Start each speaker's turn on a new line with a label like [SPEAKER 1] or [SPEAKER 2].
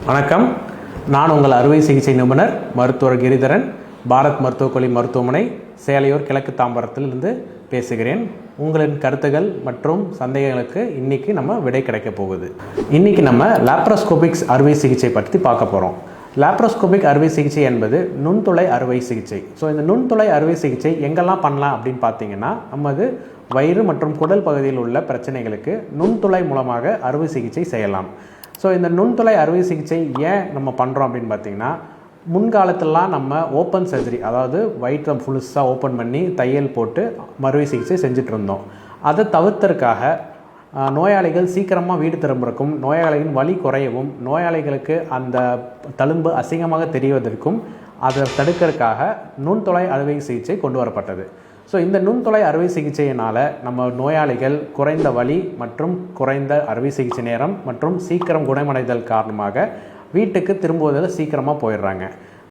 [SPEAKER 1] வணக்கம். நான் உங்கள் அறுவை சிகிச்சை நிபுணர் மருத்துவர் கிரிதரன், பாரத் மருத்துவக்கல்லூரி மருத்துவமனை, சேலையூர், கிழக்கு தாம்பரத்திலிருந்து பேசுகிறேன். உங்களின் கருத்துகள் மற்றும் சந்தேகங்களுக்கு இன்றைக்கி நம்ம விடை கிடைக்க போகுது. இன்றைக்கி நம்ம லாப்ரோஸ்கோபிக்ஸ் அறுவை சிகிச்சை பற்றி பார்க்க போகிறோம். லாப்ரோஸ்கோபிக் அறுவை சிகிச்சை என்பது நுண்துளை அறுவை சிகிச்சை. ஸோ இந்த நுண்துளை அறுவை சிகிச்சை எங்கெல்லாம் பண்ணலாம் அப்படின்னு பார்த்தீங்கன்னா, நமது வயிறு மற்றும் குடல் பகுதியில் உள்ள பிரச்சனைகளுக்கு நுண்துளை மூலமாக அறுவை சிகிச்சை செய்யலாம். ஸோ இந்த நுண்துளை அறுவை சிகிச்சை ஏன் நம்ம பண்ணுறோம் அப்படின்னு பார்த்தீங்கன்னா, முன்காலத்திலலாம் நம்ம ஓப்பன் சர்ஜரி, அதாவது வயிற்றை ஃபுல்ஸாக ஓப்பன் பண்ணி தையல் போட்டு அறுவை சிகிச்சை செஞ்சுட்டு இருந்தோம். அதை தவிர்த்தற்காக நோயாளிகள் சீக்கிரமாக வீடு திரும்புறக்கும், நோயாளிகளின் வலி குறையவும், நோயாளிகளுக்கு அந்த தழும்பு அசிங்கமாக தெரிவதற்கும் அதை தடுக்கிறதுக்காக நுண்துளை அறுவை சிகிச்சை கொண்டு வரப்பட்டது. ஸோ இந்த நுண்துளை அறுவை சிகிச்சையினால் நம்ம நோயாளிகள் குறைந்த வலி மற்றும் குறைந்த அறுவை சிகிச்சை நேரம் மற்றும் சீக்கிரம் குணமடைதல் காரணமாக வீட்டுக்கு திரும்புவதில் சீக்கிரமாக போயிடுறாங்க.